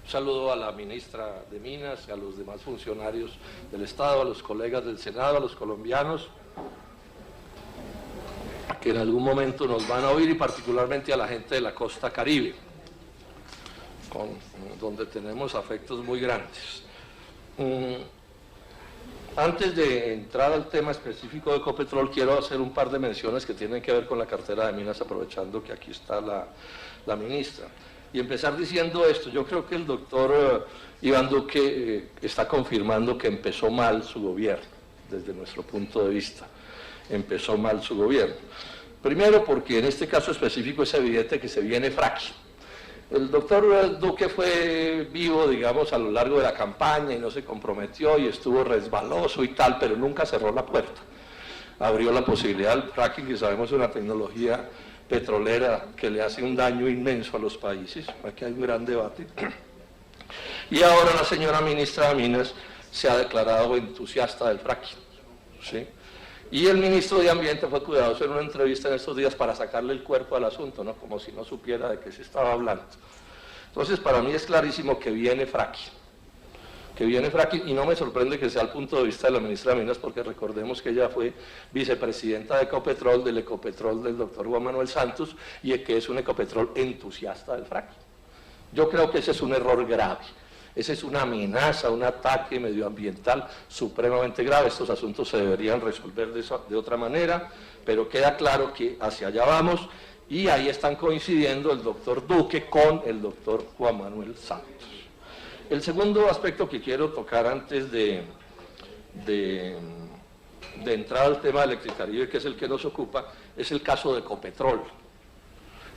Un saludo a la ministra de Minas, a los demás funcionarios del Estado, a los colegas del Senado, a los colombianos que en algún momento nos van a oír, y particularmente a la gente de la costa Caribe, donde tenemos afectos muy grandes. Antes de entrar al tema específico de Ecopetrol, quiero hacer un par de menciones que tienen que ver con la cartera de Minas, aprovechando que aquí está la ministra. Y empezar diciendo esto: yo creo que el doctor Iván Duque está confirmando que empezó mal su gobierno, desde nuestro punto de vista. Empezó mal su gobierno. Primero porque en este caso específico es evidente que se viene fracking. El doctor Duque fue vivo, digamos, a lo largo de la campaña y no se comprometió y estuvo resbaloso y tal, pero nunca cerró la puerta. Abrió la posibilidad del fracking, que sabemos es una tecnología petrolera que le hace un daño inmenso a los países. Aquí hay un gran debate. Y ahora la señora ministra de Minas se ha declarado entusiasta del fracking, ¿sí? Y el ministro de Ambiente fue cuidadoso en una entrevista en estos días para sacarle el cuerpo al asunto, ¿no? Como si no supiera de qué se estaba hablando. Entonces, para mí es clarísimo que viene fracking. Y no me sorprende que sea el punto de vista de la ministra de Minas, porque recordemos que ella fue vicepresidenta de Ecopetrol, del Ecopetrol del doctor Juan Manuel Santos, y que es un Ecopetrol entusiasta del fracking. Yo creo que ese es un error grave. Esa es una amenaza, un ataque medioambiental supremamente grave. Estos asuntos se deberían resolver de otra manera, pero queda claro que hacia allá vamos, y ahí están coincidiendo el doctor Duque con el doctor Juan Manuel Santos. El segundo aspecto que quiero tocar antes de entrar al tema de Electricaribe, que es el que nos ocupa, es el caso de Ecopetrol.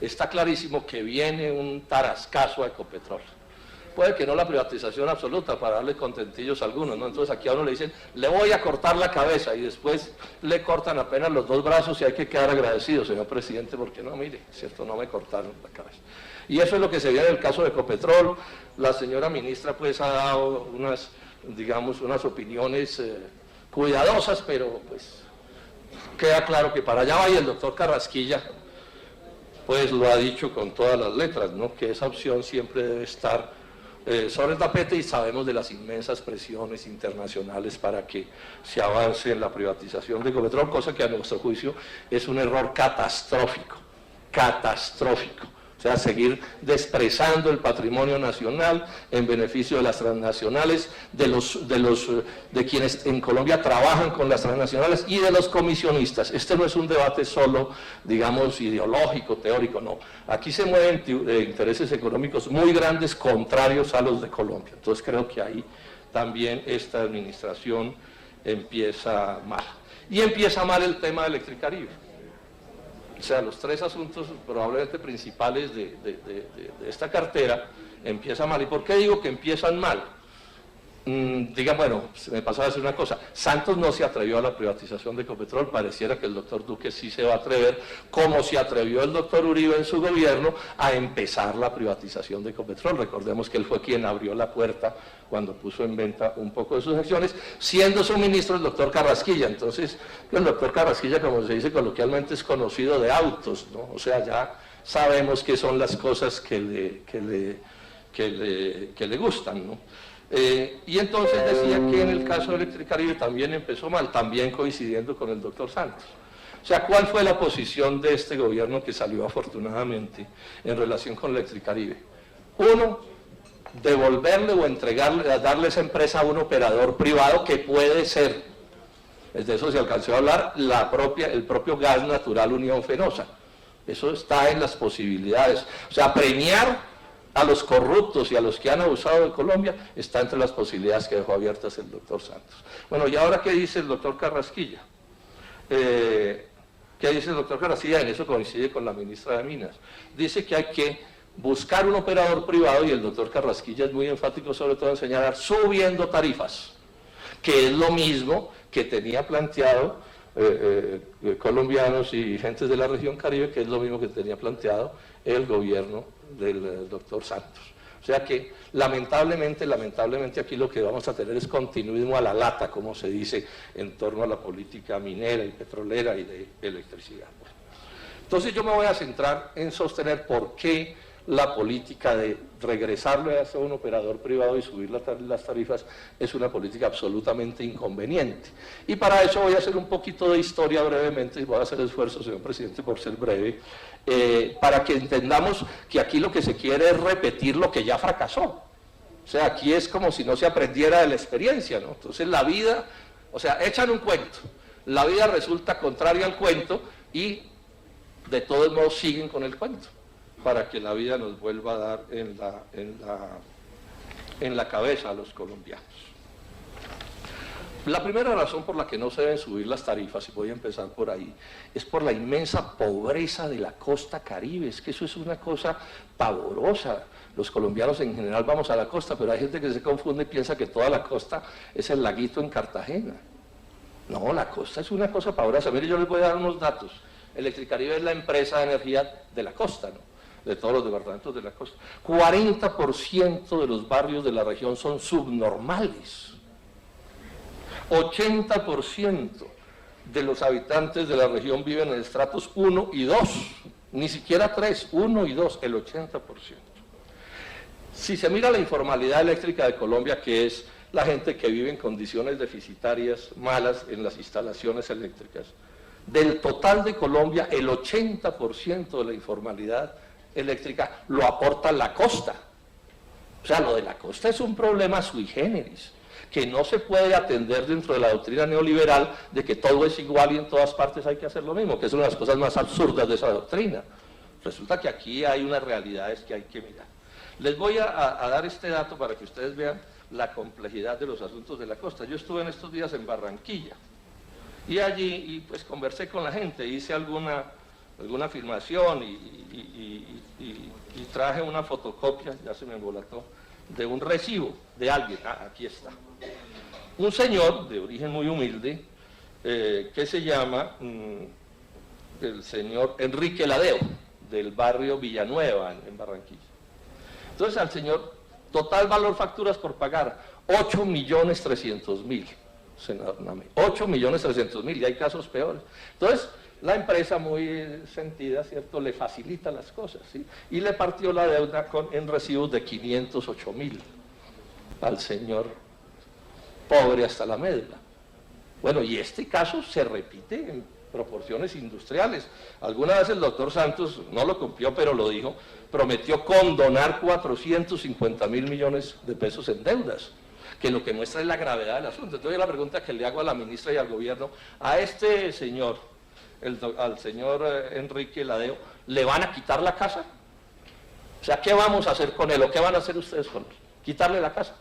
Está clarísimo que viene un tarascazo a Ecopetrol. Puede que no la privatización absoluta, para darle contentillos a algunos, ¿no? Entonces aquí a uno le dicen, le voy a cortar la cabeza, y después le cortan apenas los dos brazos y hay que quedar agradecido, señor presidente, porque no, mire, cierto, no me cortaron la cabeza. Y eso es lo que se viene en el caso de Ecopetrol. La señora ministra pues ha dado unas, digamos, unas opiniones cuidadosas, pero pues queda claro que para allá va, y el doctor Carrasquilla pues lo ha dicho con todas las letras, ¿no? Que esa opción siempre debe estar sobre el tapete, y sabemos de las inmensas presiones internacionales para que se avance en la privatización de Ecopetrol, cosa que a nuestro juicio es un error catastrófico. O sea, seguir desprezando el patrimonio nacional en beneficio de las transnacionales, de quienes en Colombia trabajan con las transnacionales y de los comisionistas. Este no es un debate solo, digamos, ideológico, teórico, no. Aquí se mueven intereses económicos muy grandes contrarios a los de Colombia. Entonces creo que ahí también esta administración empieza mal. Y empieza mal el tema de Electricaribe. O sea, los tres asuntos probablemente principales de esta cartera empiezan mal. ¿Y por qué digo que empiezan mal? Digan, bueno, se me pasó a decir una cosa: Santos no se atrevió a la privatización de Ecopetrol, pareciera que el doctor Duque sí se va a atrever, como se atrevió el doctor Uribe en su gobierno a empezar la privatización de Ecopetrol. Recordemos que él fue quien abrió la puerta cuando puso en venta un poco de sus acciones, siendo su ministro el doctor Carrasquilla. Entonces, el doctor Carrasquilla, como se dice coloquialmente, es conocido de autos, ¿no? O sea, ya sabemos qué son las cosas que le gustan, ¿no? Y entonces decía que en el caso de Electricaribe también empezó mal, también coincidiendo con el doctor Santos. O sea, ¿cuál fue la posición de este gobierno que salió afortunadamente en relación con Electricaribe? Uno, devolverle o entregarle, darle esa empresa a un operador privado que puede ser, de eso se alcanzó a hablar, el propio Gas Natural Unión Fenosa. Eso está en las posibilidades. O sea, premiar a los corruptos y a los que han abusado de Colombia está entre las posibilidades que dejó abiertas el doctor Santos. Bueno, ¿y ahora qué dice el doctor Carrasquilla? ¿Qué dice el doctor Carrasquilla? En eso coincide con la ministra de Minas. Dice que hay que buscar un operador privado, y el doctor Carrasquilla es muy enfático sobre todo en señalar subiendo tarifas, que es lo mismo que tenía planteado colombianos y gentes de la región Caribe, que es lo mismo que tenía planteado el gobierno del doctor Santos. O sea que lamentablemente aquí lo que vamos a tener es continuismo a la lata, como se dice, en torno a la política minera y petrolera y de electricidad. Entonces yo me voy a centrar en sostener por qué la política de regresarle a un operador privado y subir las tarifas es una política absolutamente inconveniente. Y para eso voy a hacer un poquito de historia brevemente, y voy a hacer esfuerzo, señor presidente, por ser breve, para que entendamos que aquí lo que se quiere es repetir lo que ya fracasó. O sea, aquí es como si no se aprendiera de la experiencia, ¿no? Entonces la vida, o sea, echan un cuento, la vida resulta contraria al cuento y de todos modos siguen con el cuento, para que la vida nos vuelva a dar en la cabeza a los colombianos. La primera razón por la que no se deben subir las tarifas, y voy a empezar por ahí, es por la inmensa pobreza de la costa caribe. Es que eso es una cosa pavorosa. Los colombianos en general vamos a la costa, pero hay gente que se confunde y piensa que toda la costa es el laguito en Cartagena. No, la costa es una cosa pavorosa. Mire, yo les voy a dar unos datos. Electricaribe es la empresa de energía de la costa, ¿no?, de todos los departamentos de la costa. 40% de los barrios de la región son subnormales. 80% de los habitantes de la región viven en estratos 1 y 2, ni siquiera 3, 1 y 2, el 80%. Si se mira la informalidad eléctrica de Colombia, que es la gente que vive en condiciones deficitarias, malas en las instalaciones eléctricas, del total de Colombia, el 80% de la informalidad eléctrica lo aporta la costa. O sea, lo de la costa es un problema sui generis, que no se puede atender dentro de la doctrina neoliberal de que todo es igual y en todas partes hay que hacer lo mismo, que es una de las cosas más absurdas de esa doctrina. Resulta que aquí hay unas realidades que hay que mirar. Les voy a dar este dato para que ustedes vean la complejidad de los asuntos de la costa. Yo estuve en estos días en Barranquilla, y allí pues conversé con la gente, hice alguna filmación y traje una fotocopia, ya se me embolató, de un recibo de alguien. Aquí está. Un señor de origen muy humilde, que se llama el señor Enrique Ladeo, del barrio Villanueva, en Barranquilla. Entonces al señor, total valor facturas por pagar, 8.300.000. 8.300.000, y hay casos peores. Entonces, la empresa muy sentida, ¿cierto?, le facilita las cosas, ¿sí?, y le partió la deuda en recibos de 508.000 al señor pobre hasta la médula. Bueno, y este caso se repite en proporciones industriales. Alguna vez el doctor Santos, no lo cumplió, pero lo dijo, prometió condonar 450.000 millones de pesos en deudas, que lo que muestra es la gravedad del asunto. Entonces la pregunta que le hago a la ministra y al gobierno, a este señor, al señor Enrique Ladeo, ¿le van a quitar la casa? O sea, ¿qué vamos a hacer con él? ¿O qué van a hacer ustedes con él? ¿Quitarle la casa?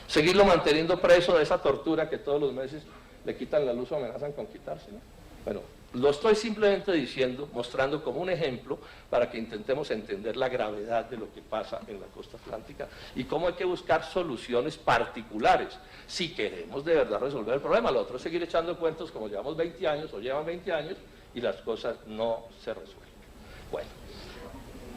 ¿Seguirlo manteniendo preso de esa tortura que todos los meses le quitan la luz o amenazan con quitársela? Bueno, lo estoy simplemente diciendo, mostrando como un ejemplo para que intentemos entender la gravedad de lo que pasa en la costa atlántica y cómo hay que buscar soluciones particulares si queremos de verdad resolver el problema. Lo otro es seguir echando cuentos como llevamos 20 años o llevan 20 años y las cosas no se resuelven. Bueno,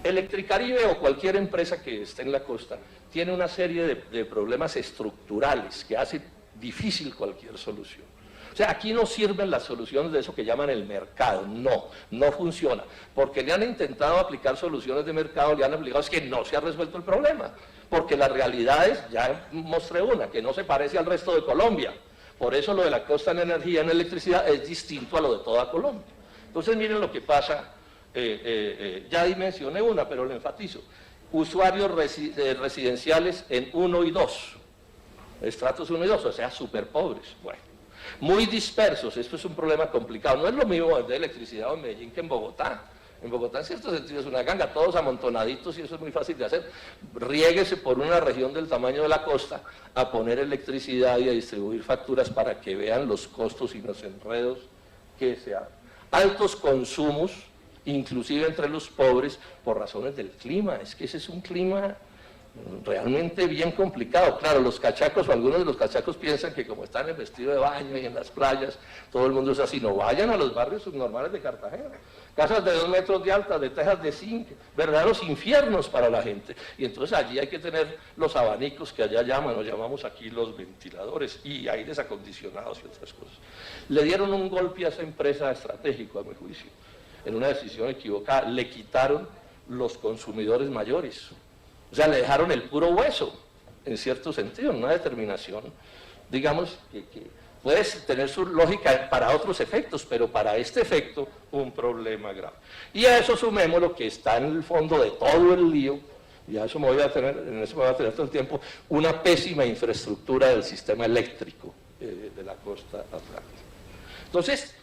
Electricaribe o cualquier empresa que esté en la costa tiene una serie de problemas estructurales que hacen difícil cualquier solución. O sea, aquí no sirven las soluciones de eso que llaman el mercado, no funciona, porque le han intentado aplicar soluciones de mercado, le han aplicado, es que no se ha resuelto el problema, porque la realidad es, ya mostré una, que no se parece al resto de Colombia, por eso lo de la costa en energía, en electricidad, es distinto a lo de toda Colombia. Entonces miren lo que pasa, ya dimensioné una, pero lo enfatizo, usuarios residenciales en 1 y 2, estratos 1 y 2, o sea, súper pobres, bueno. Muy dispersos, esto es un problema complicado, no es lo mismo de electricidad en Medellín que en Bogotá. En Bogotá en cierto sentido es una ganga, todos amontonaditos y eso es muy fácil de hacer. Riéguese por una región del tamaño de la costa a poner electricidad y a distribuir facturas para que vean los costos y los enredos que se hacen. Altos consumos, inclusive entre los pobres, por razones del clima, es que ese es un clima realmente bien complicado. Claro, los cachacos o algunos de los cachacos piensan que como están en vestido de baño y en las playas, todo el mundo es así. No vayan a los barrios subnormales de Cartagena, casas de 2 metros de alta, de tejas de zinc, verdaderos infiernos para la gente. Y entonces allí hay que tener los abanicos que allá llaman, o llamamos aquí los ventiladores, y aires acondicionados y otras cosas. Le dieron un golpe a esa empresa estratégico, a mi juicio, en una decisión equivocada. Le quitaron los consumidores mayores. O sea, le dejaron el puro hueso, en cierto sentido, una determinación, digamos, que puede tener su lógica para otros efectos, pero para este efecto, un problema grave. Y a eso sumemos lo que está en el fondo de todo el lío, y a eso en eso me voy a tener todo el tiempo, una pésima infraestructura del sistema eléctrico de la costa atlántica. Entonces,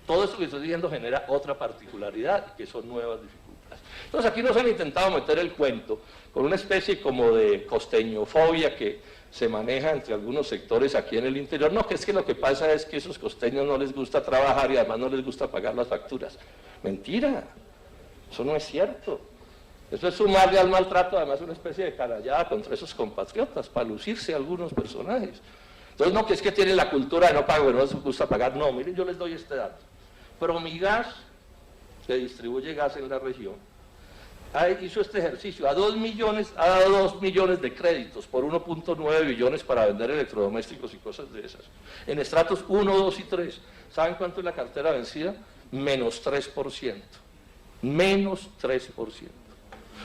todo esto que estoy diciendo genera otra particularidad, que son nuevas dificultades. Entonces, aquí nos han intentado meter el cuento con una especie como de costeñofobia que se maneja entre algunos sectores aquí en el interior. No, que es que lo que pasa es que a esos costeños no les gusta trabajar y además no les gusta pagar las facturas. Mentira, eso no es cierto. Eso es sumarle al maltrato, además una especie de canallada contra esos compatriotas, para lucirse a algunos personajes. Entonces, no, que es que tienen la cultura de no pago, no les gusta pagar. No, miren, yo les doy este dato. Promigas, que distribuye gas en la región, hizo este ejercicio, ha dado 2 millones de créditos por 1.9 billones para vender electrodomésticos y cosas de esas. En estratos 1, 2 y 3, ¿saben cuánto es la cartera vencida? Menos 3%. Menos 3%.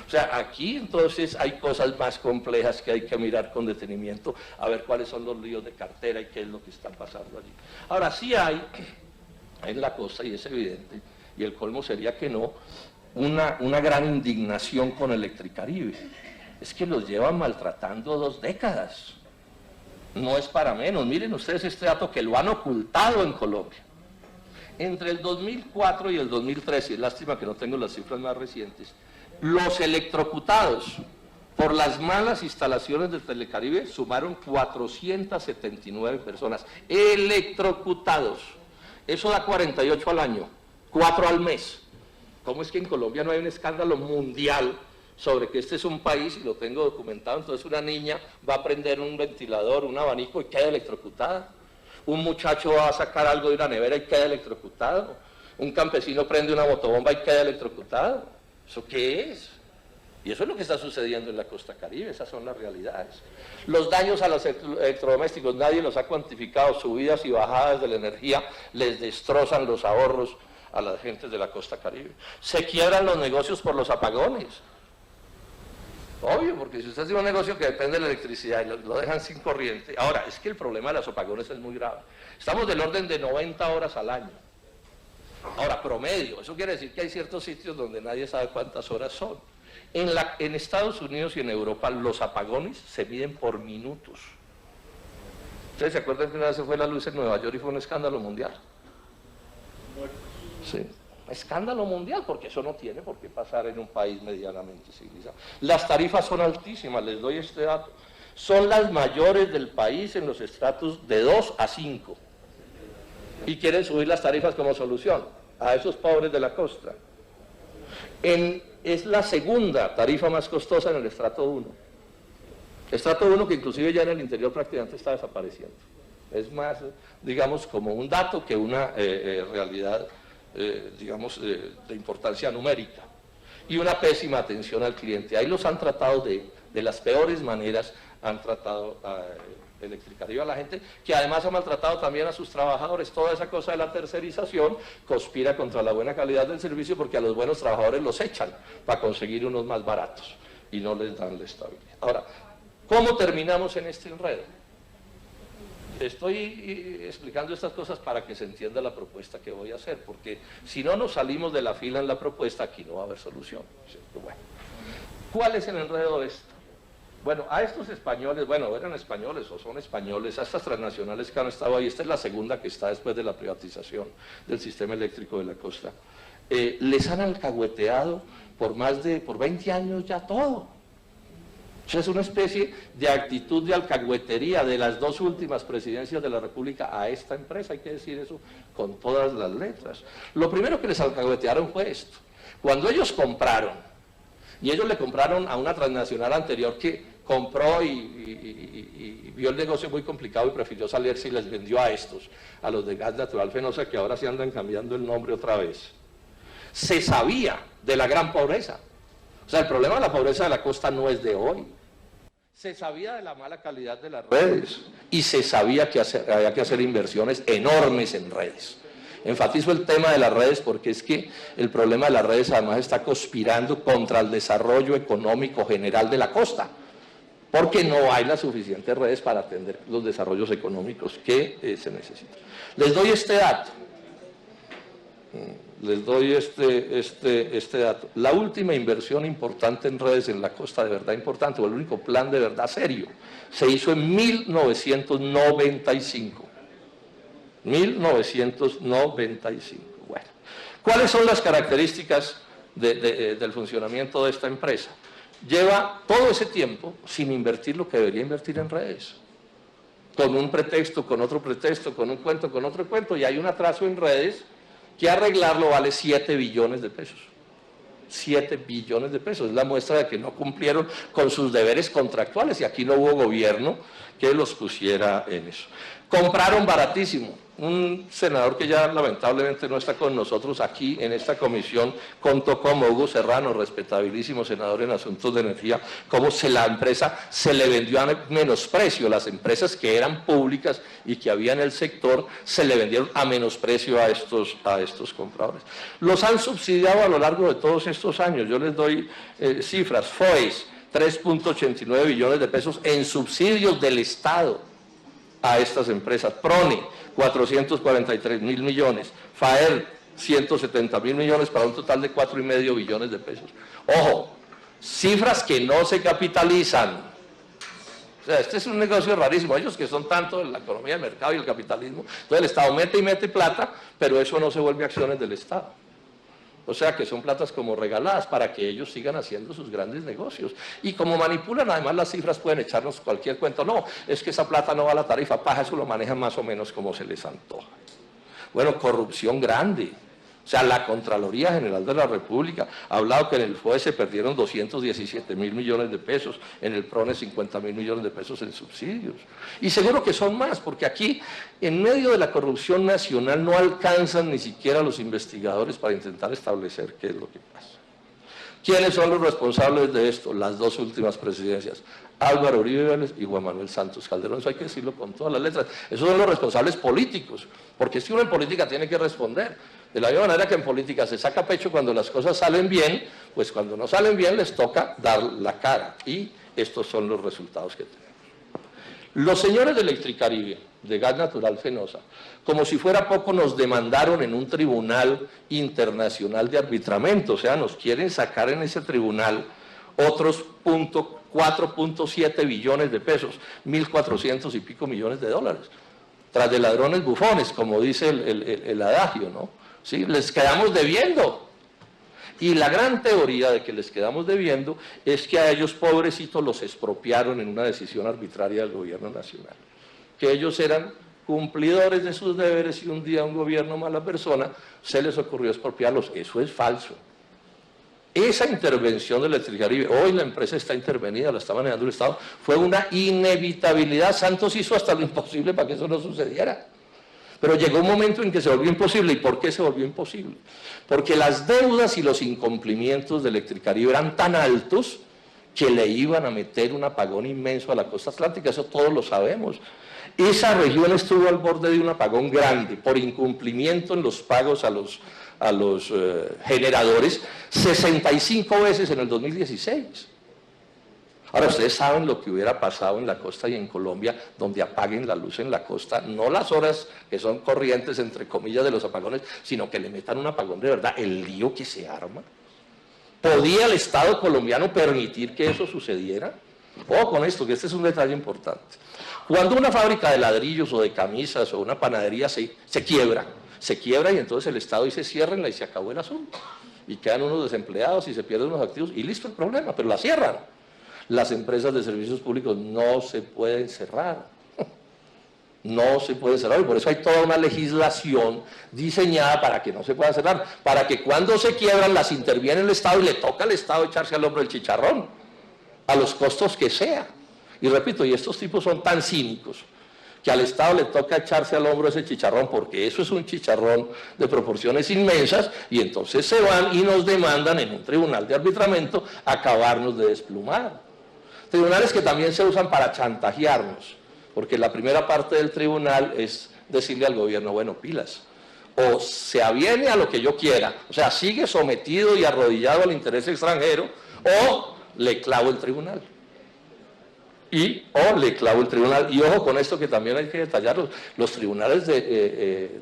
O sea, aquí entonces hay cosas más complejas que hay que mirar con detenimiento, a ver cuáles son los líos de cartera y qué es lo que está pasando allí. Ahora, sí hay en la costa, y es evidente, y el colmo sería que no, una gran indignación con Electricaribe. Es que los llevan maltratando 2 décadas. No es para menos. Miren ustedes este dato que lo han ocultado en Colombia. Entre el 2004 y el 2013, lástima que no tengo las cifras más recientes, los electrocutados por las malas instalaciones de Telecaribe sumaron 479 personas. Electrocutados. Eso da 48 al año, 4 al mes. ¿Cómo es que en Colombia no hay un escándalo mundial sobre que este es un país, y lo tengo documentado? Entonces una niña va a prender un ventilador, un abanico y queda electrocutada. Un muchacho va a sacar algo de una nevera y queda electrocutado. Un campesino prende una motobomba y queda electrocutado. ¿Eso qué es? Y eso es lo que está sucediendo en la costa Caribe, esas son las realidades. Los daños a los electrodomésticos, nadie los ha cuantificado, subidas y bajadas de la energía les destrozan los ahorros a las gentes de la costa Caribe. Se quiebran los negocios por los apagones. Obvio, porque si usted tiene un negocio que depende de la electricidad y lo dejan sin corriente. Ahora, es que el problema de los apagones es muy grave. Estamos del orden de 90 horas al año. Ahora, promedio, eso quiere decir que hay ciertos sitios donde nadie sabe cuántas horas son. En Estados Unidos y en Europa los apagones se miden por minutos. ¿Ustedes se acuerdan que una vez se fue la luz en Nueva York y fue un escándalo mundial? Sí, escándalo mundial, porque eso no tiene por qué pasar en un país medianamente civilizado. Las tarifas son altísimas, les doy este dato. Son las mayores del país en los estratos de 2 a 5. Y quieren subir las tarifas como solución a esos pobres de la costa. Es la segunda tarifa más costosa en el estrato 1. Estrato 1 que inclusive ya en el interior prácticamente está desapareciendo. Es más, digamos, como un dato que una realidad, digamos, de importancia numérica. Y una pésima atención al cliente. Ahí los han tratado de las peores maneras, han tratado a Electricaribe a la gente, que además ha maltratado también a sus trabajadores. Toda esa cosa de la tercerización conspira contra la buena calidad del servicio, porque a los buenos trabajadores los echan para conseguir unos más baratos y no les dan la estabilidad. Ahora, ¿cómo terminamos en este enredo? Estoy explicando estas cosas para que se entienda la propuesta que voy a hacer, porque si no nos salimos de la fila en la propuesta, aquí no va a haber solución. Bueno, ¿cuál es el enredo de esto? Bueno, a estos españoles, bueno, eran españoles o son españoles, a estas transnacionales que han estado ahí, esta es la segunda que está después de la privatización del sistema eléctrico de la costa, les han alcahueteado por 20 años ya todo. O sea, es una especie de actitud de alcahuetería de las 2 últimas presidencias de la República a esta empresa, hay que decir eso con todas las letras. Lo primero que les alcahuetearon fue esto. Cuando ellos compraron, y ellos le compraron a una transnacional anterior que compró y vio el negocio muy complicado y prefirió salirse y les vendió a estos, a los de gas natural fenosa, que ahora se andan cambiando el nombre otra vez. Se sabía de la gran pobreza. O sea, el problema de la pobreza de la costa no es de hoy. Se sabía de la mala calidad de las redes y se sabía que había que hacer inversiones enormes en redes. Enfatizo el tema de las redes porque es que el problema de las redes además está conspirando contra el desarrollo económico general de la costa, porque no hay las suficientes redes para atender los desarrollos económicos que se necesitan. Les doy este dato. Les doy este dato. La última inversión importante en redes en la costa, de verdad importante, o el único plan de verdad serio, se hizo en 1995. 1995. Bueno, ¿cuáles son las características del funcionamiento de esta empresa? Lleva todo ese tiempo sin invertir lo que debería invertir en redes. Con un pretexto, con otro pretexto, con un cuento, con otro cuento, y hay un atraso en redes que arreglarlo vale 7 billones de pesos. 7 billones de pesos, es la muestra de que no cumplieron con sus deberes contractuales y aquí no hubo gobierno que los pusiera en eso. Compraron baratísimo. Un senador que ya lamentablemente no está con nosotros aquí en esta comisión contó como Hugo Serrano, respetabilísimo senador en asuntos de energía, cómo la empresa se le vendió a menosprecio. Las empresas que eran públicas y que había en el sector se le vendieron a menosprecio a estos compradores. Los han subsidiado a lo largo de todos estos años. Yo les doy cifras. FOES, 3.89 billones de pesos en subsidios del Estado a estas empresas. PRONE, 443.000 millones. FAER, 170.000 millones para un total de 4,5 billones de pesos. Ojo, cifras que no se capitalizan. O sea, este es un negocio rarísimo. Ellos que son tanto en la economía del mercado y el capitalismo, entonces el Estado mete y mete plata, pero eso no se vuelve acciones del Estado. O sea que son platas como regaladas para que ellos sigan haciendo sus grandes negocios. Y como manipulan además las cifras pueden echarnos cualquier cuento. No, es que esa plata no va a la tarifa, paja, eso lo manejan más o menos como se les antoja. Bueno, corrupción grande. O sea, la Contraloría General de la República ha hablado que en el FOE se perdieron 217.000 millones de pesos, en el PRONE 50.000 millones de pesos en subsidios. Y seguro que son más, porque aquí, en medio de la corrupción nacional, no alcanzan ni siquiera los investigadores para intentar establecer qué es lo que pasa. ¿Quiénes son los responsables de esto? Las dos últimas presidencias, Álvaro Uribe Vélez y Juan Manuel Santos Calderón. Eso hay que decirlo con todas las letras. Esos son los responsables políticos, porque es que uno en política tiene que responder. De la misma manera que en política se saca pecho cuando las cosas salen bien, pues cuando no salen bien les toca dar la cara. Y estos son los resultados que tenemos. Los señores de Electricaribe, de Gas Natural Fenosa, como si fuera poco nos demandaron en un tribunal internacional de arbitramiento. O sea, nos quieren sacar en ese tribunal otros 4.7 billones de pesos, 1.400 y pico millones de dólares. Tras de ladrones bufones, como dice el adagio, ¿no? ¿Sí? Les quedamos debiendo. Y la gran teoría de que les quedamos debiendo es que a ellos, pobrecitos, los expropiaron en una decisión arbitraria del gobierno nacional. Que ellos eran cumplidores de sus deberes y un día un gobierno mala persona se les ocurrió expropiarlos. Eso es falso. Esa intervención de Electricaribe, hoy la empresa está intervenida, la está manejando el Estado, fue una inevitabilidad. Santos hizo hasta lo imposible para que eso no sucediera. Pero llegó un momento en que se volvió imposible. ¿Y por qué se volvió imposible? Porque las deudas y los incumplimientos de Electricaribe eran tan altos que le iban a meter un apagón inmenso a la costa atlántica, eso todos lo sabemos. Esa región estuvo al borde de un apagón grande por incumplimiento en los pagos a los generadores 65 veces en el 2016. Ahora, ustedes saben lo que hubiera pasado en la costa y en Colombia, donde apaguen la luz en la costa, no las horas que son corrientes, entre comillas, de los apagones, sino que le metan un apagón de verdad, el lío que se arma. ¿Podía el Estado colombiano permitir que eso sucediera? Ojo con esto, que este es un detalle importante. Cuando una fábrica de ladrillos o de camisas o una panadería se quiebra y entonces el Estado dice ciérrenla y se acabó el asunto. Y quedan unos desempleados y se pierden unos activos y listo el problema, pero la cierran. Las empresas de servicios públicos no se pueden cerrar. No se pueden cerrar y por eso hay toda una legislación diseñada para que no se pueda cerrar. Para que cuando se quiebran las interviene el Estado y le toca al Estado echarse al hombro el chicharrón. A los costos que sea. Y repito, y estos tipos son tan cínicos que al Estado le toca echarse al hombro ese chicharrón porque eso es un chicharrón de proporciones inmensas y entonces se van y nos demandan en un tribunal de arbitramiento acabarnos de desplumar. Tribunales que también se usan para chantajearnos, porque la primera parte del tribunal es decirle al gobierno, bueno, pilas, o se aviene a lo que yo quiera, o sea, sigue sometido y arrodillado al interés extranjero, o le clavo el tribunal. Y ojo con esto que también hay que detallar, los tribunales de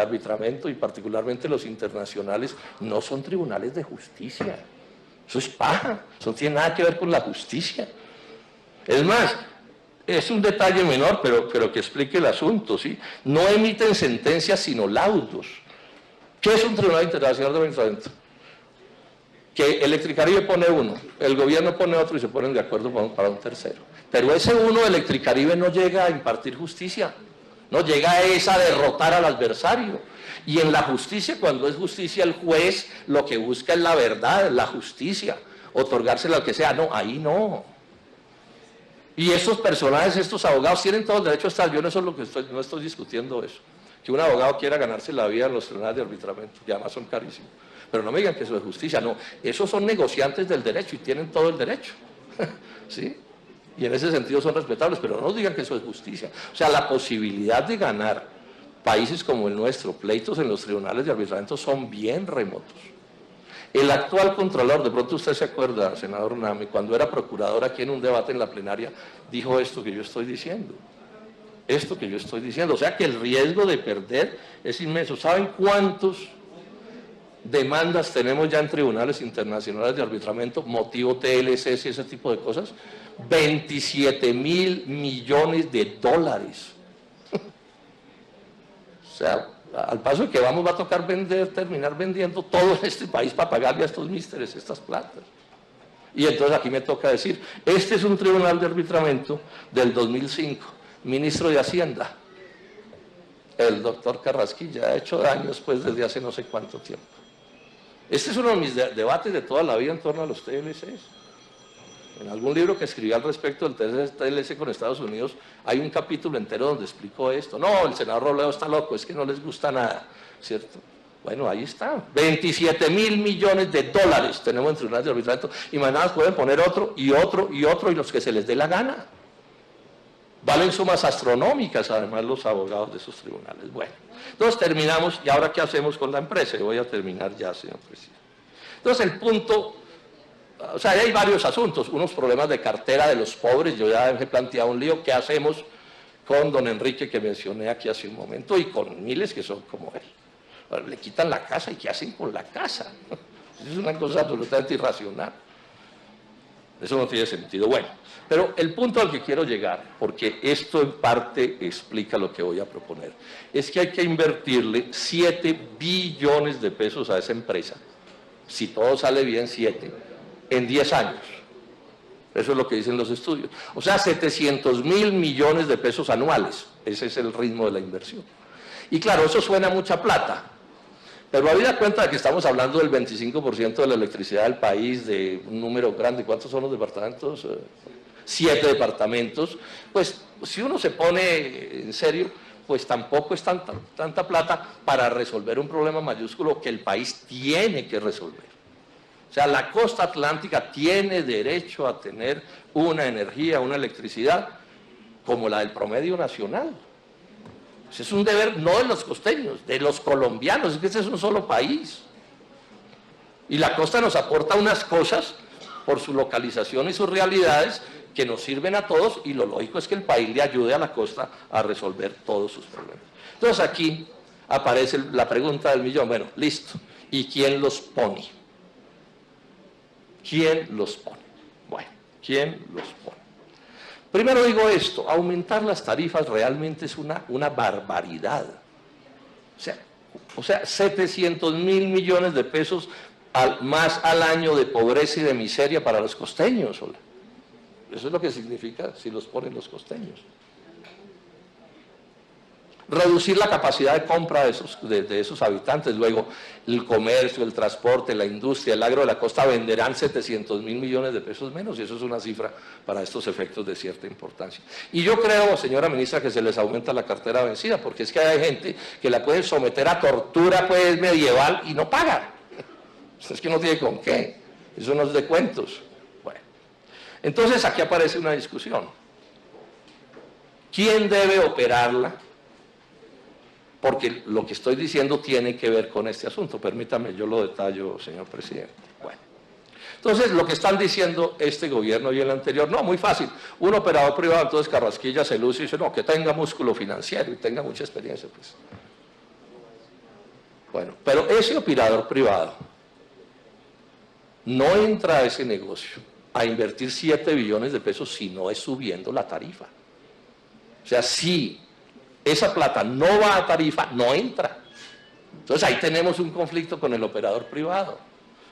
arbitramiento y particularmente los internacionales no son tribunales de justicia, eso es paja, eso no tiene nada que ver con la justicia. Es más, es un detalle menor, pero que explique el asunto, ¿sí? No emiten sentencias sino laudos. ¿Qué es un tribunal internacional de arbitramiento? Que Electricaribe pone uno, el gobierno pone otro y se ponen de acuerdo para un tercero. Pero ese uno de Electricaribe no llega a impartir justicia, no llega a derrotar al adversario. Y en la justicia, cuando es justicia, el juez lo que busca es la verdad, la justicia, otorgársela al que sea. No, ahí no. Y esos personajes, estos abogados, tienen todo el derecho a estar. Yo no, eso es lo que no estoy discutiendo eso. Que un abogado quiera ganarse la vida en los tribunales de arbitramiento, que además son carísimos. Pero no me digan que eso es justicia, no. Esos son negociantes del derecho y tienen todo el derecho. ¿Sí? Y en ese sentido son respetables, pero no digan que eso es justicia. O sea, la posibilidad de ganar países como el nuestro, pleitos en los tribunales de arbitramiento son bien remotos. El actual controlador, de pronto usted se acuerda, senador Nami, cuando era procurador aquí en un debate en la plenaria, dijo esto que yo estoy diciendo. Esto que yo estoy diciendo. O sea que el riesgo de perder es inmenso. ¿Saben cuántos demandas tenemos ya en tribunales internacionales de arbitramiento, motivo TLCs y ese tipo de cosas? 27.000 millones de dólares. O sea, al paso que vamos va a tocar terminar vendiendo todo en este país para pagarle a estos místeres estas platas. Y entonces aquí me toca decir, este es un tribunal de arbitramiento del 2005, ministro de Hacienda, el doctor Carrasquilla, ha hecho daños pues desde hace no sé cuánto tiempo. Este es uno de mis debates de toda la vida en torno a los TLCs. En algún libro que escribí al respecto del TLC con Estados Unidos, hay un capítulo entero donde explico esto. No, el senador Robledo está loco, es que no les gusta nada, ¿cierto? Bueno, ahí está. 27.000 millones de dólares tenemos en tribunales de arbitramiento y mañana pueden poner otro y otro y otro y los que se les dé la gana. Valen sumas astronómicas además los abogados de esos tribunales. Bueno, entonces terminamos y ahora ¿qué hacemos con la empresa? Y voy a terminar ya, señor presidente. Entonces el punto... O sea, hay varios asuntos, unos problemas de cartera de los pobres, yo ya he planteado un lío, ¿qué hacemos con don Enrique que mencioné aquí hace un momento y con miles que son como él? Ahora, le quitan la casa y ¿qué hacen con la casa? Es una cosa absolutamente irracional. Eso no tiene sentido. Bueno, pero el punto al que quiero llegar, porque esto en parte explica lo que voy a proponer, es que hay que invertirle 7 billones de pesos a esa empresa, si todo sale bien 7, en 10 años. Eso es lo que dicen los estudios. O sea, 700.000 millones de pesos anuales. Ese es el ritmo de la inversión. Y claro, eso suena mucha plata. Pero habida cuenta de que estamos hablando del 25% de la electricidad del país, de un número grande, ¿cuántos son los departamentos? 7 departamentos. Pues si uno se pone en serio, pues tampoco es tanta plata para resolver un problema mayúsculo que el país tiene que resolver. O sea, la costa atlántica tiene derecho a tener una energía, una electricidad como la del promedio nacional. Ese es un deber no de los costeños, de los colombianos, es que ese es un solo país. Y la costa nos aporta unas cosas por su localización y sus realidades que nos sirven a todos y lo lógico es que el país le ayude a la costa a resolver todos sus problemas. Entonces aquí aparece la pregunta del millón, bueno, listo, ¿y quién los pone? ¿Quién los pone? Bueno, ¿quién los pone? Primero digo esto, aumentar las tarifas realmente es una barbaridad. O sea 700.000 millones de pesos más al año de pobreza y de miseria para los costeños. Eso es lo que significa si los ponen los costeños. Reducir la capacidad de compra de esos habitantes, luego el comercio, el transporte, la industria, el agro de la costa venderán 700.000 millones de pesos menos y eso es una cifra para estos efectos de cierta importancia. Y yo creo, señora ministra, que se les aumenta la cartera vencida, porque es que hay gente que la pueden someter a tortura pues medieval y no paga. Es que no tiene con qué, eso no es de cuentos. Bueno, entonces aquí aparece una discusión. ¿Quién debe operarla? porque lo que estoy diciendo tiene que ver con este asunto. Permítame, yo lo detallo, señor presidente. Bueno, entonces lo que están diciendo este gobierno y el anterior, no, muy fácil, un operador privado, entonces Carrasquilla se luce y dice, no, que tenga músculo financiero y tenga mucha experiencia, pues. Bueno, pero ese operador privado no entra a ese negocio a invertir 7 billones de pesos si no es subiendo la tarifa. O sea, si esa plata no va a tarifa, no entra. Entonces ahí tenemos un conflicto con el operador privado.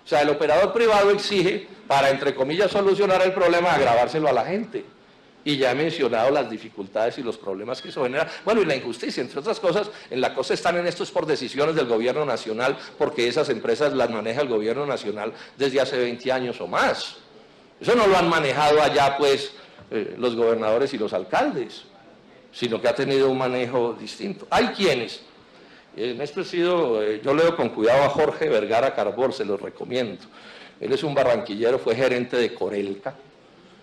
O sea, el operador privado exige, para, entre comillas, solucionar el problema, agravárselo a la gente. Y ya he mencionado las dificultades y los problemas que eso genera. Bueno, y la injusticia, entre otras cosas, en la cosa están en esto es por decisiones del gobierno nacional, porque esas empresas las maneja el gobierno nacional desde hace 20 años o más. Eso no lo han manejado allá, pues, los gobernadores y los alcaldes, sino que ha tenido un manejo distinto. Hay quienes, en este sentido, yo leo con cuidado a Jorge Vergara Carbor, se los recomiendo. Él es un barranquillero, fue gerente de Corelca,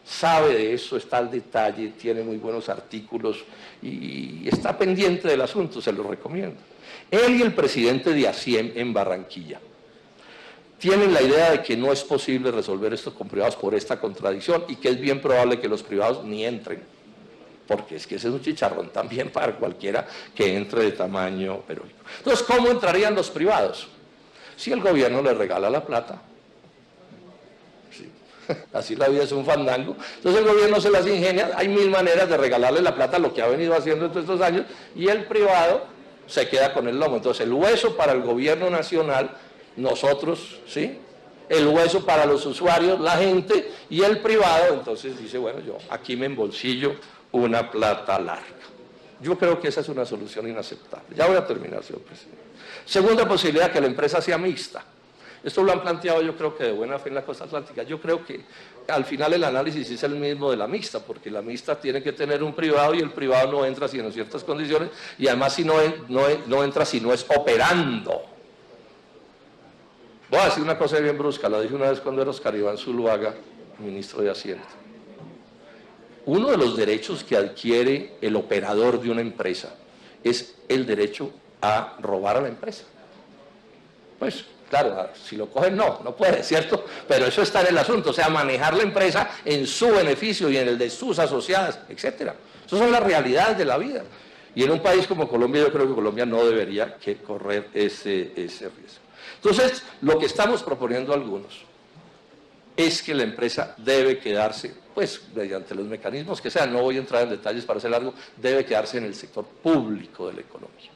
sabe de eso, está al detalle, tiene muy buenos artículos y está pendiente del asunto, se lo recomiendo. Él y el presidente de ASIEM en Barranquilla tienen la idea de que no es posible resolver esto con privados por esta contradicción y que es bien probable que los privados ni entren, porque es que ese es un chicharrón también para cualquiera que entre de tamaño heroico. Entonces, ¿cómo entrarían los privados? Si el gobierno les regala la plata. Sí. Así la vida es un fandango. Entonces el gobierno se las ingenia, hay 1000 maneras de regalarle la plata, lo que ha venido haciendo en todos estos años, y el privado se queda con el lomo. Entonces el hueso para el gobierno nacional, nosotros, ¿sí? El hueso para los usuarios, la gente, y el privado, entonces dice, bueno, yo aquí me embolsillo una plata larga. Yo creo que esa es una solución inaceptable. Ya voy a terminar, señor presidente. Segunda posibilidad, que la empresa sea mixta. Esto lo han planteado yo creo que de buena fe en la costa atlántica. Yo creo que al final el análisis es el mismo de la mixta, porque la mixta tiene que tener un privado y el privado no entra sino en ciertas condiciones, y además si no entra si no es operando. Voy a decir una cosa bien brusca, la dije una vez cuando era Oscar Iván Zuluaga, ministro de Hacienda. Uno de los derechos que adquiere el operador de una empresa es el derecho a robar a la empresa. Pues, claro, si lo cogen no puede, ¿cierto? Pero eso está en el asunto, o sea, manejar la empresa en su beneficio y en el de sus asociadas, etcétera. Esas son las realidades de la vida. Y en un país como Colombia, yo creo que Colombia no debería correr ese riesgo. Entonces, lo que estamos proponiendo algunos es que la empresa debe quedarse, pues, mediante los mecanismos que sean, no voy a entrar en detalles para hacer largo, debe quedarse en el sector público de la economía.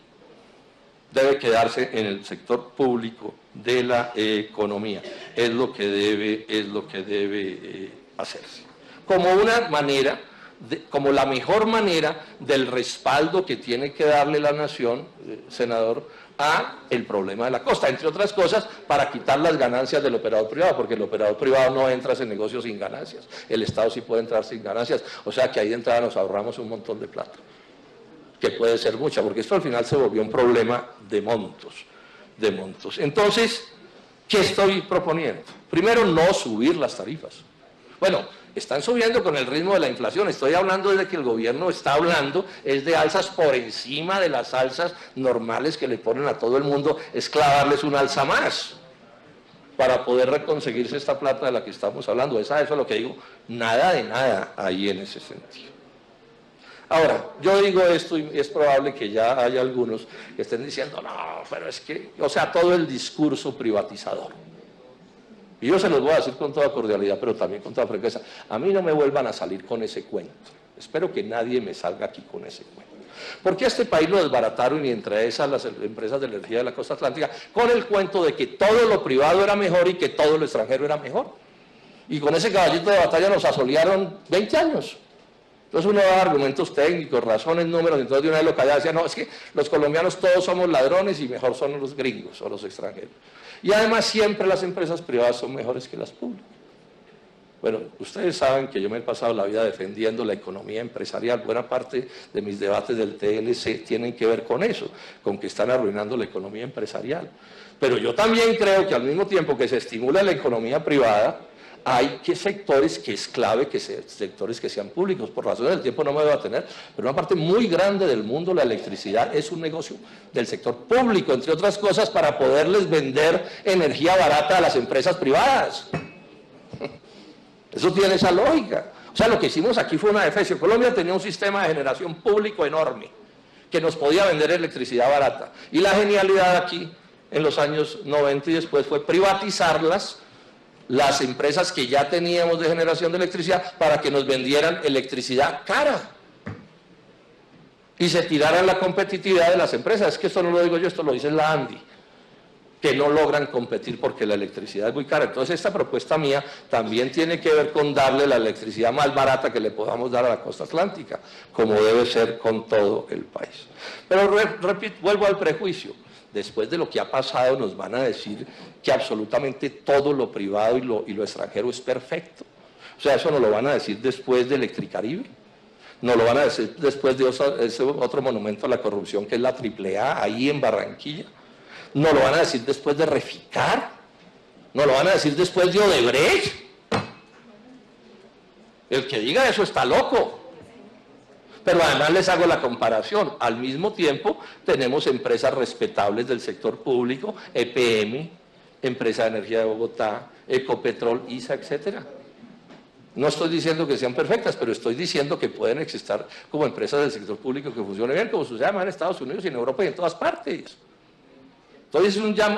Debe quedarse en el sector público de la economía. Es lo que debe hacerse. Como una manera, como la mejor manera del respaldo que tiene que darle la nación, senador, a el problema de la costa, entre otras cosas, para quitar las ganancias del operador privado, porque el operador privado no entra a ese negocio sin ganancias, el Estado sí puede entrar sin ganancias, o sea que ahí de entrada nos ahorramos un montón de plata, que puede ser mucha, porque esto al final se volvió un problema de montos. Entonces, ¿qué estoy proponiendo? Primero, no subir las tarifas. Bueno, están subiendo con el ritmo de la inflación. Estoy hablando de que el gobierno está hablando, es de alzas por encima de las alzas normales que le ponen a todo el mundo, es clavarles un alza más para poder reconseguirse esta plata de la que estamos hablando. Eso es lo que digo, nada de nada ahí en ese sentido. Ahora, yo digo esto y es probable que ya haya algunos que estén diciendo, no, pero es que, o sea, todo el discurso privatizador. Y yo se los voy a decir con toda cordialidad, pero también con toda franqueza. A mí no me vuelvan a salir con ese cuento. Espero que nadie me salga aquí con ese cuento. Porque a este país lo desbarataron, y entre esas las empresas de energía de la costa atlántica, con el cuento de que todo lo privado era mejor y que todo lo extranjero era mejor. Y con ese caballito de batalla nos asolearon 20 años. Entonces uno da argumentos técnicos, razones, números, entonces de una vez lo callaba, decía, no, es que los colombianos todos somos ladrones y mejor son los gringos o los extranjeros. Y además siempre las empresas privadas son mejores que las públicas. Bueno, ustedes saben que yo me he pasado la vida defendiendo la economía empresarial. Buena parte de mis debates del TLC tienen que ver con eso, con que están arruinando la economía empresarial. Pero yo también creo que al mismo tiempo que se estimula la economía privada, hay sectores que es clave que sectores que sean públicos. Por razones del tiempo no me voy a tener, pero una parte muy grande del mundo, la electricidad, es un negocio del sector público, entre otras cosas, para poderles vender energía barata a las empresas privadas. Eso tiene esa lógica. O sea, lo que hicimos aquí fue una defensa. Colombia tenía un sistema de generación público enorme, que nos podía vender electricidad barata. Y la genialidad aquí, en los años 90 y después, fue privatizarlas, las empresas que ya teníamos de generación de electricidad, para que nos vendieran electricidad cara y se tiraran la competitividad de las empresas. Es que esto no lo digo yo, esto lo dice la ANDI, que no logran competir porque la electricidad es muy cara. Entonces esta propuesta mía también tiene que ver con darle la electricidad más barata que le podamos dar a la costa atlántica, como debe ser con todo el país. Pero repito, vuelvo al prejuicio. Después de lo que ha pasado nos van a decir que absolutamente todo lo privado y lo extranjero es perfecto. O sea, eso nos lo van a decir después de Electricaribe, nos lo van a decir después de ese otro monumento a la corrupción que es la AAA, ahí en Barranquilla, nos lo van a decir después de Reficar, nos lo van a decir después de Odebrecht. El que diga eso está loco. Pero además les hago la comparación. Al mismo tiempo tenemos empresas respetables del sector público, EPM, Empresa de Energía de Bogotá, Ecopetrol, ISA, etcétera. No estoy diciendo que sean perfectas, pero estoy diciendo que pueden existir como empresas del sector público que funcionen bien, como sucede en Estados Unidos y en Europa y en todas partes. Estoy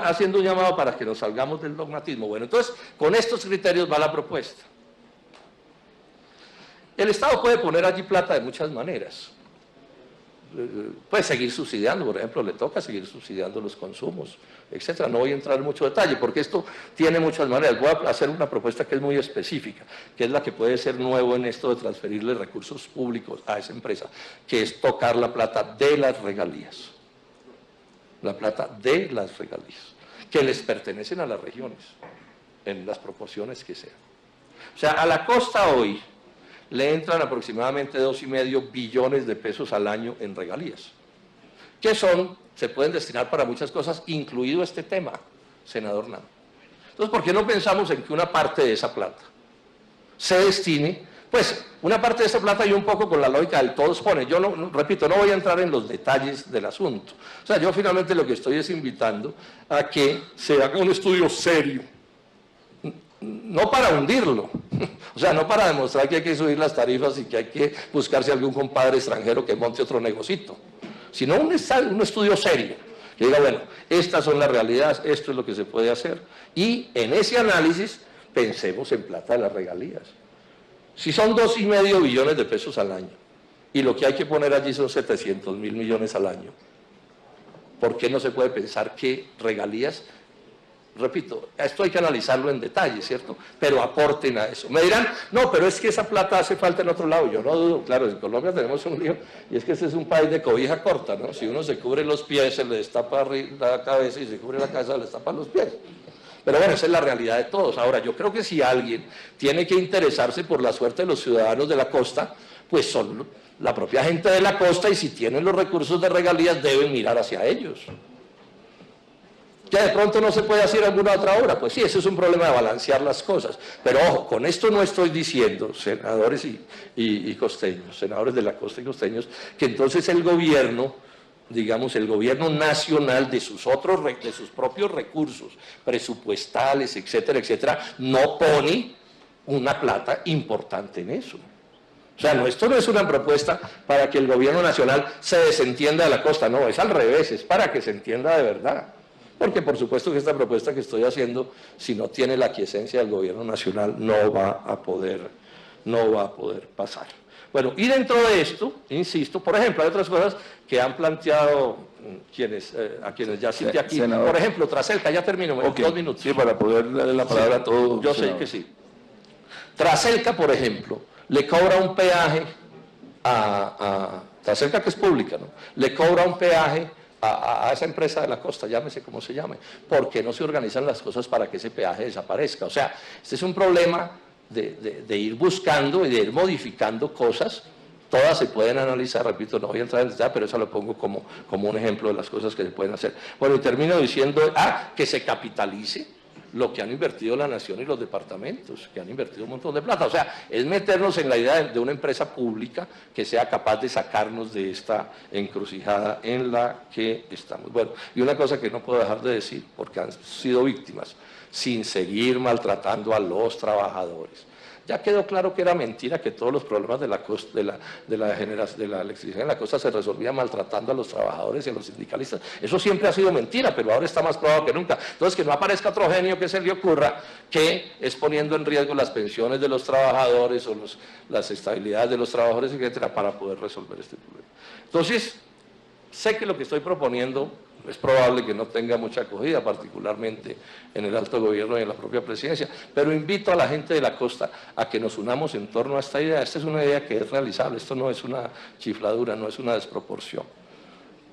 haciendo un llamado para que nos salgamos del dogmatismo. Bueno, entonces, con estos criterios va la propuesta. El Estado puede poner allí plata de muchas maneras. Puede seguir subsidiando, por ejemplo, le toca seguir subsidiando los consumos, etcétera. No voy a entrar en mucho detalle porque esto tiene muchas maneras. Voy a hacer una propuesta que es muy específica, que es la que puede ser nuevo en esto de transferirle recursos públicos a esa empresa, que es tocar la plata de las regalías. La plata de las regalías, que les pertenecen a las regiones, en las proporciones que sean. O sea, a la costa hoy le entran aproximadamente 2,5 billones de pesos al año en regalías, que se pueden destinar para muchas cosas, incluido este tema, senador Nava. Entonces, ¿por qué no pensamos en que una parte de esa plata se destine? Pues, una parte de esa plata y un poco con la lógica del todos ponen. Yo, repito, no voy a entrar en los detalles del asunto. O sea, yo finalmente lo que estoy es invitando a que se haga un estudio serio, no para hundirlo, o sea, no para demostrar que hay que subir las tarifas y que hay que buscarse algún compadre extranjero que monte otro negocito, sino un estudio serio, que diga, bueno, estas son las realidades, esto es lo que se puede hacer, y en ese análisis pensemos en plata de las regalías. Si son 2,5 billones de pesos al año, y lo que hay que poner allí son 700.000 millones al año, ¿por qué no se puede pensar que regalías? Repito, esto hay que analizarlo en detalle, ¿cierto? Pero aporten a eso. Me dirán, no, pero es que esa plata hace falta en otro lado. Yo no dudo, claro, en Colombia tenemos un lío, y es que este es un país de cobija corta, ¿no? Si uno se cubre los pies, se le destapa la cabeza, y se cubre la cabeza, se le destapan los pies. Pero bueno, esa es la realidad de todos. Ahora, yo creo que si alguien tiene que interesarse por la suerte de los ciudadanos de la costa, pues son la propia gente de la costa, y si tienen los recursos de regalías, deben mirar hacia ellos. ¿Que de pronto no se puede hacer alguna otra obra? Pues sí, eso es un problema de balancear las cosas. Pero ojo, con esto no estoy diciendo, senadores y costeños, senadores de la costa y costeños, que entonces el gobierno, digamos, el gobierno nacional de sus propios recursos presupuestales, etcétera, etcétera, no pone una plata importante en eso. O sea, esto no es una propuesta para que el gobierno nacional se desentienda de la costa, no, es al revés, es para que se entienda de verdad. Porque por supuesto que esta propuesta que estoy haciendo, si no tiene la aquiescencia del gobierno nacional, no va a poder pasar. Bueno, y dentro de esto, insisto, por ejemplo, hay otras cosas que han planteado a quienes ya cité aquí. Senador. Por ejemplo, Traselca, ya termino, okay. 2 minutos. Sí, para poder darle la palabra a todos. Yo sé que sí. Traselca, por ejemplo, le cobra un peaje a Traselca, que es pública, ¿no? Le cobra un peaje a esa empresa de la costa, llámese como se llame, porque no se organizan las cosas para que ese peaje desaparezca. O sea, este es un problema de ir buscando y de ir modificando cosas. Todas se pueden analizar, repito, no voy a entrar en detalle, pero eso lo pongo como un ejemplo de las cosas que se pueden hacer. Bueno, y termino diciendo, que se capitalice lo que han invertido la nación y los departamentos, que han invertido un montón de plata. O sea, es meternos en la idea de una empresa pública que sea capaz de sacarnos de esta encrucijada en la que estamos. Bueno, y una cosa que no puedo dejar de decir, porque han sido víctimas, sin seguir maltratando a los trabajadores. Ya quedó claro que era mentira que todos los problemas de la electricidad en la costa se resolvían maltratando a los trabajadores y a los sindicalistas. Eso siempre ha sido mentira, pero ahora está más probado que nunca. Entonces, que no aparezca otro genio que se le ocurra que es poniendo en riesgo las pensiones de los trabajadores o las estabilidades de los trabajadores, etcétera, para poder resolver este problema. Entonces, sé que lo que estoy proponiendo es probable que no tenga mucha acogida, particularmente en el alto gobierno y en la propia presidencia, pero invito a la gente de la costa a que nos unamos en torno a esta idea. Esta es una idea que es realizable, esto no es una chifladura, no es una desproporción.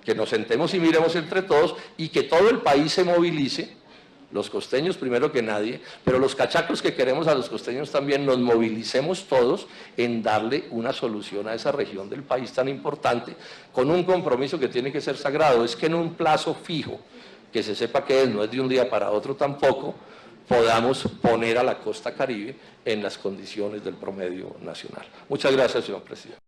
Que nos sentemos y miremos entre todos y que todo el país se movilice, los costeños primero que nadie, pero los cachacos que queremos a los costeños también, nos movilicemos todos en darle una solución a esa región del país tan importante, con un compromiso que tiene que ser sagrado, es que en un plazo fijo, que se sepa que no es de un día para otro tampoco, podamos poner a la costa caribe en las condiciones del promedio nacional. Muchas gracias, señor presidente.